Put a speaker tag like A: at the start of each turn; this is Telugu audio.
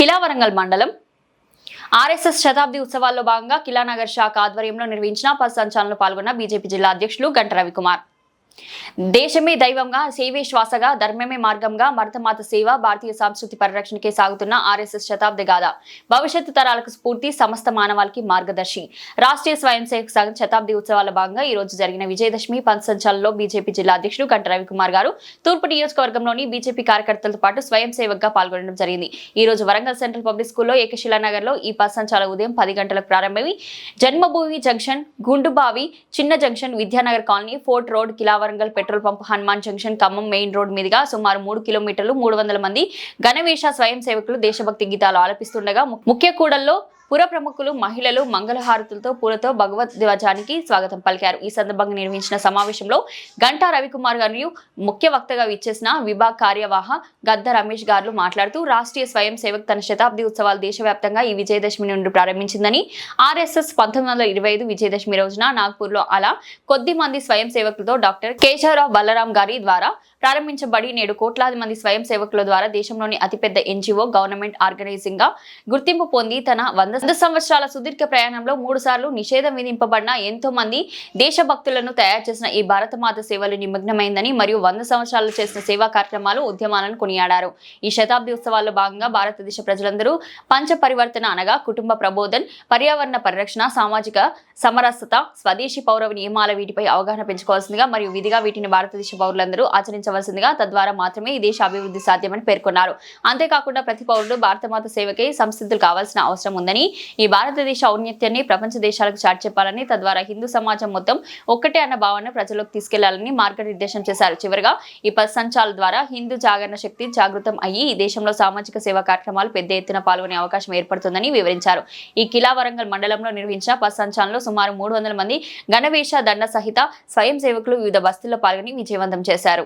A: కిలావరంగల్ మండలం ఆర్ఎస్ఎస్ శతాబ్ది ఉత్సవాల్లో భాగంగా కిలానగర్ శాఖ ఆధ్వర్యంలో నిర్వహించిన పథ సంచలనంలో పాల్గొన్న బీజేపీ జిల్లా అధ్యక్షులు గంట రవికుమార్. దేశమే దైవంగా, సేవే శ్వాసగా, ధర్మమే మార్గంగా, భరతమాత సేవ, భారతీయ సంస్కృతి పరిరక్షణకే సాగుతున్న ఆర్ఎస్ఎస్ శతాబ్ది గాథ భవిష్యత్తు తరాలకు స్ఫూర్తి, సమస్త మానవాళికి మార్గదర్శి. రాష్ట్రీయ స్వయం సేవక సంఘం శతాబ్ది ఉత్సవాల భాగంగా ఈ రోజు జరిగిన విజయదశమి పథ సంచలనంలో బీజేపీ జిల్లా అధ్యక్షుడు గంట రవికుమార్ గారు తూర్పు నియోజకవర్గంలోని బీజేపీ కార్యకర్తలతో పాటు స్వయం సేవకగా పాల్గొనడం జరిగింది. ఈ రోజు వరంగల్ సెంట్రల్ పబ్లిక్ స్కూల్లో ఏకశిలా నగర్ లో ఈ పథ సంచలనం ఉదయం 10 గంటలకు ప్రారంభమై జన్మభూమి జంక్షన్, గుండుబావి, చిన్న junction, Vidyanagar colony, fort road, Kilawarangal petrol pump, Hanuman junction, Khammam main road మీదుగా సుమారు 3 కిలోమీటర్లు 300 మంది గణవేష స్వయం సేవకులు దేశభక్తి గీతాలు ఆలపిస్తుండగా ముఖ్య కూడల్లో పుర ప్రముఖులు, మహిళలు మంగళహారతులతో పూలతో భగవద్ ధ్వజానికి స్వాగతం పలికారు. ఈ సందర్భంగా నిర్వహించిన సమావేశంలో గంటా రవికుమార్ గారు ముఖ్య వక్తగా విచ్చేసిన విభాగ్ కార్యవాహ గద్ద రమేష్ గారు మాట్లాడుతూ రాష్ట్రీయ స్వయం సేవక్ తన శతాబ్ది ఉత్సవాలు దేశవ్యాప్తంగా ఈ విజయదశమి నుండి ప్రారంభించిందని, ఆర్ఎస్ఎస్ 1925 విజయదశమి రోజున నాగ్పూర్లో అలా కొద్ది మంది స్వయం సేవకులతో డాక్టర్ కేశవరావు బలరాం గారి ద్వారా ప్రారంభించబడి నేడు కోట్లాది మంది స్వయం సేవకుల ద్వారా దేశంలోని అతిపెద్ద ఎన్జిఓ, గవర్నమెంట్ ఆర్గనైజింగ్ గా గుర్తింపు పొంది తన 100 సంవత్సరాల సుదీర్ఘ ప్రయాణంలో 3 సార్లు నిషేధం విధింపబడిన ఎంతో మంది దేశభక్తులను తయారు చేసిన ఈ భారతమాత సేవలు నిమగ్నమైందని మరియు 100 సంవత్సరాలు చేసిన సేవా కార్యక్రమాలు, ఉద్యమాలను కొనియాడారు. ఈ శతాబ్ది ఉత్సవాల్లో భాగంగా భారతదేశ ప్రజలందరూ పంచ పరివర్తన అనగా కుటుంబ ప్రబోధన్, పర్యావరణ పరిరక్షణ, సామాజిక సమరసత, స్వదేశీ పౌర నియమాల వీటిపై అవగాహన పెంచుకోవాల్సిందిగా మరియు విధిగా వీటిని భారతదేశ పౌరులందరూ ఆచరించవలసిందిగా, తద్వారా మాత్రమే ఈ దేశ అభివృద్ధి సాధ్యమని పేర్కొన్నారు. అంతేకాకుండా ప్రతి పౌరుడు భారతమాత సేవకై సంసిద్ధులు కావాల్సిన అవసరం ఉందని, ఈ భారతదేశ ఔన్నత్యాన్ని ప్రపంచ దేశాలకు చాటి చెప్పాలని, తద్వారా హిందూ సమాజం మొత్తం ఒక్కటే అన్న భావన ప్రజలకు తీసుకెళ్లాలని మార్గనిర్దేశం చేశారు. చివరిగా ఈ పథ సంచలనం ద్వారా హిందూ జాగరణ శక్తి జాగృతం అయ్యి ఈ దేశంలో సామాజిక సేవా కార్యక్రమాలు పెద్ద ఎత్తున పాల్గొనే అవకాశం ఏర్పడుతుందని వివరించారు. ఈ కిలావరంగల్ మండలంలో నిర్వహించిన పథ సంచలనంలో సుమారు 300 మంది గణవేష దండ సహిత స్వయం సేవకులు వివిధ బస్తీల్లో పాల్గొని విజయవంతం చేశారు.